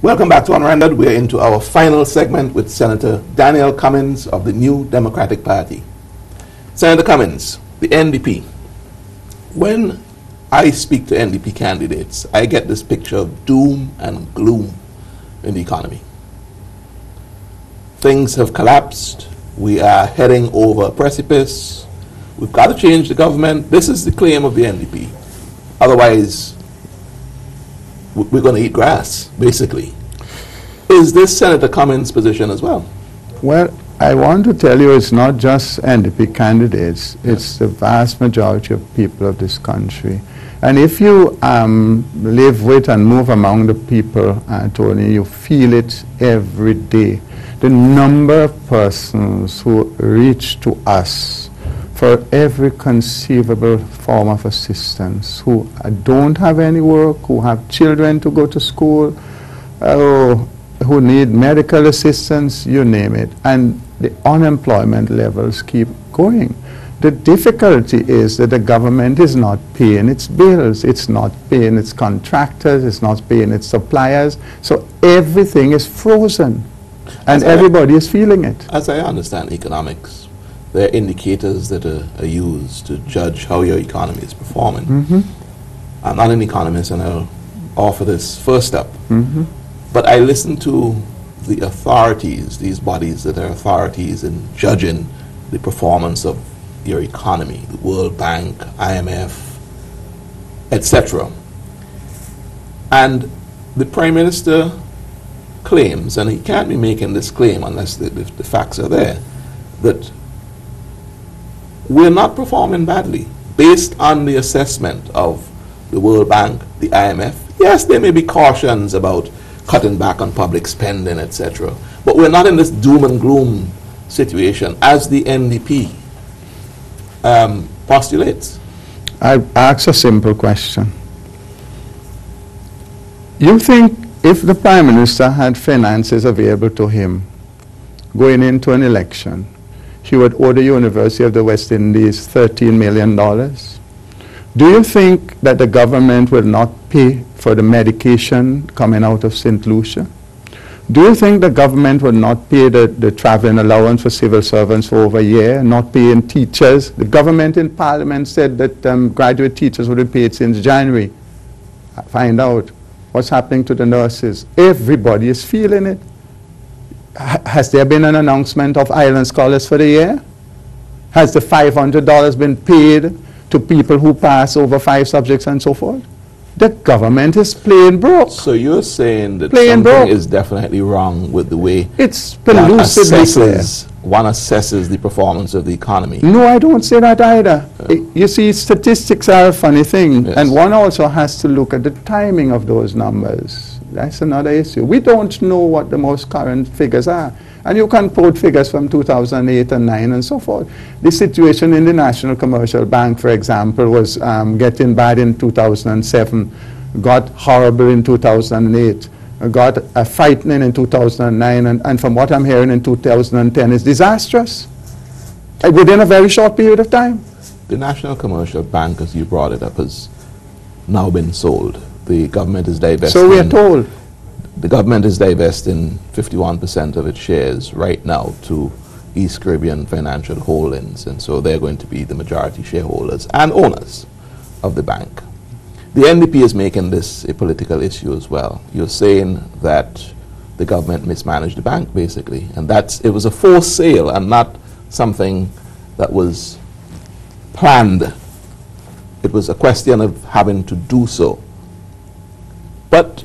Welcome back to Unrendered. We're into our final segment with Senator Daniel Cummings of the New Democratic Party. Senator Cummings, the NDP. When I speak to NDP candidates, I get this picture of doom and gloom in the economy. Things have collapsed. We are heading over a precipice. We've got to change the government. This is the claim of the NDP. Otherwise, we're going to eat grass, basically. Is this Senator Cummings' position as well? Well, I want to tell you it's not just NDP candidates. It's the vast majority of people of this country. And if you live with and move among the people, Tony, you feel it every day. The number of persons who reach to us for every conceivable form of assistance, who don't have any work, who have children to go to school, who need medical assistance, you name it. And the unemployment levels keep going. The difficulty is that the government is not paying its bills, it's not paying its contractors, it's not paying its suppliers, so everything is frozen, and everybody is feeling it. As I understand economics, there are indicators that are used to judge how your economy is performing. I'm not an economist, and I'll offer this first up. But I listen to the authorities, these bodies that are authorities in judging the performance of your economy, the World Bank, IMF, etc. And the Prime Minister claims, and he can't be making this claim unless the facts are there, that we're not performing badly based on the assessment of the World Bank, the IMF. Yes, there may be cautions about cutting back on public spending, etc. But we're not in this doom and gloom situation as the NDP postulates. I ask a simple question. You think if the Prime Minister had finances available to him going into an election, he would owe the University of the West Indies $13 million? Do you think that the government will not pay for the medication coming out of St. Lucia? Do you think the government will not pay the traveling allowance for civil servants for over a year, not paying teachers? The government in Parliament said that graduate teachers would be paid since January. Find out what's happening to the nurses. Everybody is feeling it. Has there been an announcement of Island Scholars for the year? Has the $500 been paid to people who pass over 5 subjects and so forth? The government is playing broke. So you're saying that something is definitely wrong with the way it's one assesses the performance of the economy? No, I don't say that either. You see, statistics are a funny thing, and one also has to look at the timing of those numbers. That's another issue. We don't know what the most current figures are. And you can quote figures from 2008 and 9 and so forth. The situation in the National Commercial Bank, for example, was getting bad in 2007, got horrible in 2008, got frightening in 2009, and from what I'm hearing in 2010 is disastrous within a very short period of time. The National Commercial Bank, as you brought it up, has now been sold. The government is divesting. So we are told. The government is divesting 51% of its shares right now to East Caribbean Financial Holdings, and so they're going to be the majority shareholders and owners of the bank. The NDP is making this a political issue as well. You're saying that the government mismanaged the bank, basically, and it was a forced sale and not something that was planned. It was a question of having to do so. But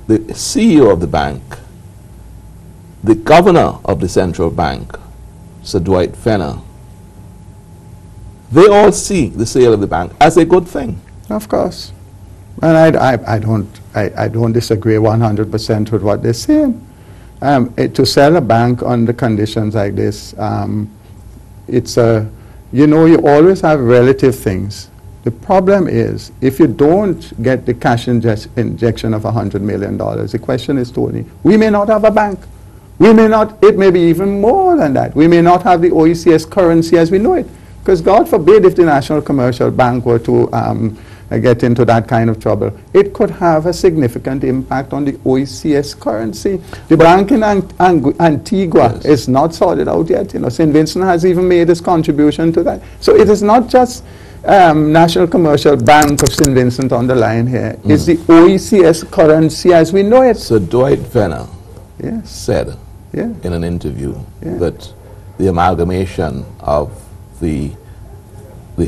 the CEO of the bank, the governor of the central bank, Sir Dwight Fenner, they all see the sale of the bank as a good thing. Of course. And I don't disagree 100% with what they're saying. To sell a bank under conditions like this, it's you always have relative things. The problem is, if you don't get the cash injection of $100 million, the question is, Tony, we may not have a bank. We may not, it may be even more than that. We may not have the OECS currency as we know it. because God forbid if the National Commercial Bank were to get into that kind of trouble, it could have a significant impact on the OECS currency. The bank in Antigua is not sorted out yet. You know, St. Vincent has even made his contribution to that. So it is not just National Commercial Bank of St. Vincent on the line here. It's the OECS currency as we know it. So Dwight Venner said in an interview that the amalgamation of the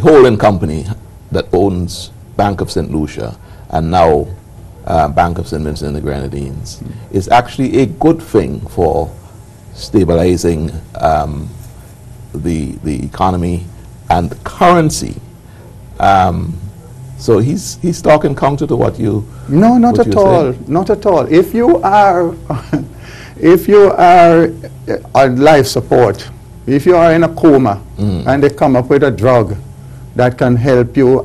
holding company that owns Bank of St. Lucia and now Bank of St. Vincent and the Grenadines is actually a good thing for stabilizing the economy and the currency. So he's talking counter to what you not at all. Not at all. If you are if you are on life support, if you are in a coma and they come up with a drug that can help you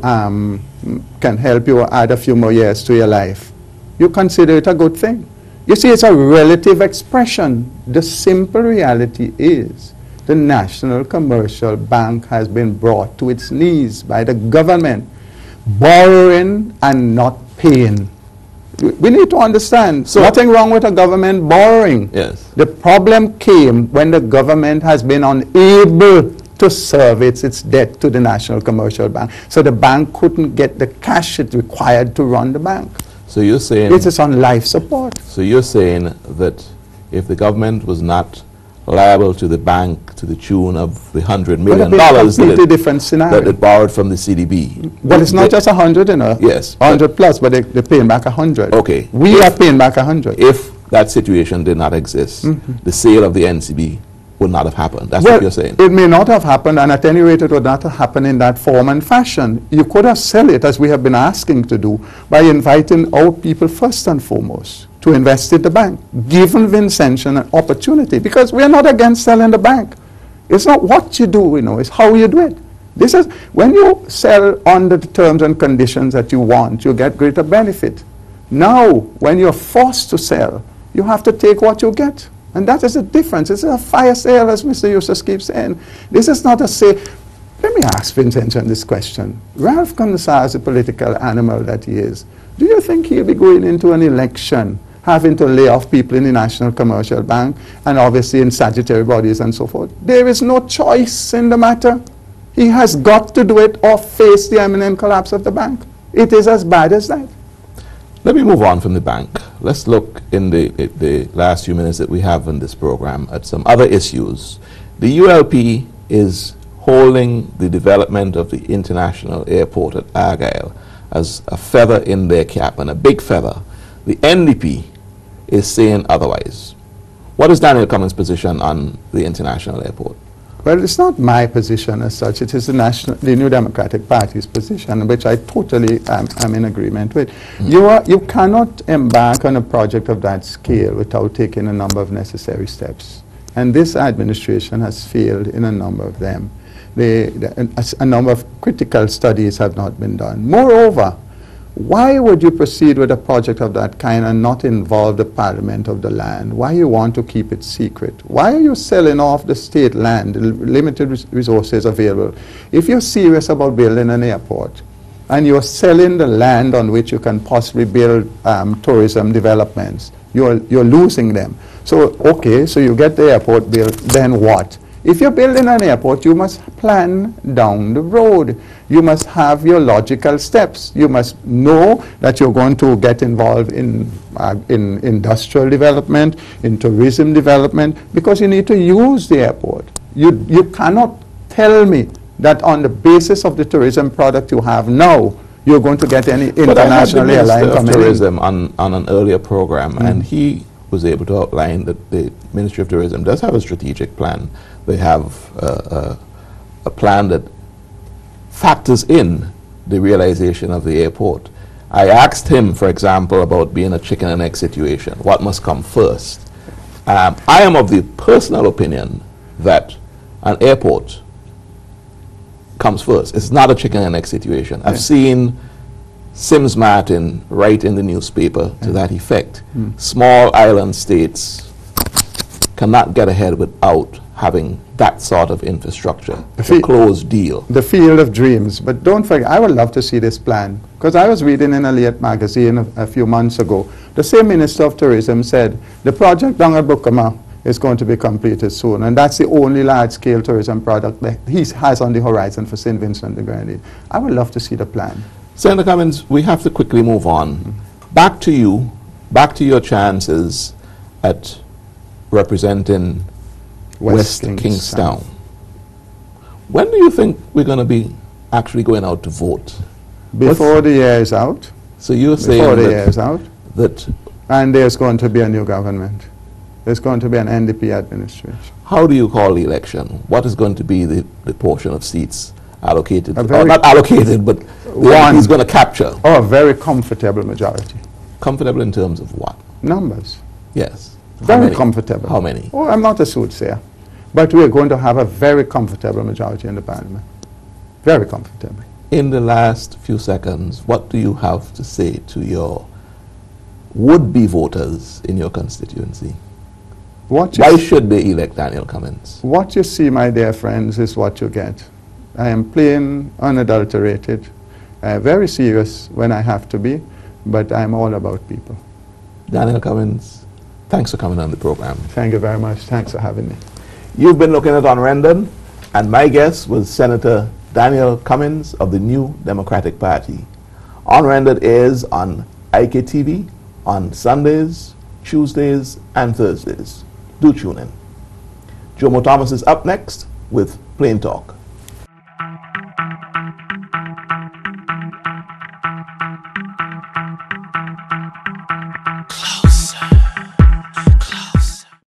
add a few more years to your life, you consider it a good thing. You see, it's a relative expression. The simple reality is the National Commercial Bank has been brought to its knees by the government, borrowing and not paying. We need to understand, so nothing wrong with a government borrowing. Yes. The problem came when the government has been unable to service its debt to the National Commercial Bank. So the bank couldn't get the cash it required to run the bank. So you're saying it is on life support. So you're saying that if the government was not liable to the bank to the tune of the $100 million that it borrowed from the CDB. But it's not just 100, you know. Yes. 100 plus, but they're paying back 100. Okay. We are paying back 100. If that situation did not exist, the sale of the NCB would not have happened. That's what you're saying. It may not have happened, and at any rate it would not have happened in that form and fashion. You could have sold it, as we have been asking to do, by inviting our people first and foremost to invest in the bank, giving Vincentian an opportunity, because we are not against selling the bank. It's not what you do, you know, it's how you do it. This is, when you sell under the terms and conditions that you want, you get greater benefit. Now, when you're forced to sell, you have to take what you get. And that is the difference. It's a fire sale, as Mr. Eustace keeps saying. This is not a sale. Let me ask Vincentian this question. Ralph Condesar is a political animal that he is. Do you think he'll be going into an election having to lay off people in the National Commercial Bank and obviously in statutory bodies and so forth? There is no choice in the matter. He has got to do it or face the imminent collapse of the bank. It is as bad as that. Let me move on from the bank. Let's look in the last few minutes that we have in this program at some other issues. The ULP is holding the development of the international airport at Argyle as a feather in their cap, and a big feather. The NDP is saying otherwise. What is Daniel Cummings' position on the international airport? Well, it's not my position as such. It is the New Democratic Party's position, which I totally am in agreement with. You cannot embark on a project of that scale without taking a number of necessary steps. And this administration has failed in a number of them. A number of critical studies have not been done. Moreover, why would you proceed with a project of that kind and not involve the Parliament of the land? Why you want to keep it secret? Why are you selling off the state land, the limited resources available? If you're serious about building an airport and you're selling the land on which you can possibly build tourism developments, you're losing them. So, okay, so you get the airport built, then what? If you're building an airport, you must plan down the road. You must have your logical steps. You must know that you're going to get involved in industrial development, in tourism development, because you need to use the airport. You cannot tell me that on the basis of the tourism product you have now, you're going to get any international airline coming in. Tourism on an earlier program, and he was able to outline that the Ministry of Tourism does have a strategic plan. They have a plan that factors in the realization of the airport. I asked him, for example, about being a chicken and egg situation. What must come first? I am of the personal opinion that an airport comes first. It's not a chicken and egg situation. I've seen Sims Martin write in the newspaper to that effect. Small island states cannot get ahead without having that sort of infrastructure, The a closed deal. The field of dreams. But don't forget, I would love to see this plan. Because I was reading in a late magazine a few months ago, the same Minister of Tourism said the project down at Bukama is going to be completed soon. And that's the only large-scale tourism project that he has on the horizon for St. Vincent de Grenadines. I would love to see the plan. Senator Cummings, we have to quickly move on. Back to you, back to your chances at representing West Kingstown. When do you think we're going to be actually going out to vote? Before the year is out. So you're saying before the year is out. That and there's going to be a new government. There's going to be an NDP administration. How do you call the election? What is going to be the portion of seats allocated? Or not allocated, but he's going to capture? Oh, a very comfortable majority. Comfortable in terms of what? Numbers. Yes. Very comfortable. How many? Oh, I'm not a soothsayer. But we're going to have a very comfortable majority in the parliament. Very comfortable. In the last few seconds, what do you have to say to your would-be voters in your constituency? Why should they elect Daniel Cummings? What you see, my dear friends, is what you get. I am plain, unadulterated, very serious when I have to be, but I'm all about people. Daniel Cummings, thanks for coming on the program. Thank you very much. Thanks for having me. You've been looking at Unrendered, and my guest was Senator Daniel Cummings of the New Democratic Party. Unrendered is on IKTV on Sundays, Tuesdays, and Thursdays. Do tune in. Jomo Thomas is up next with Plain Talk.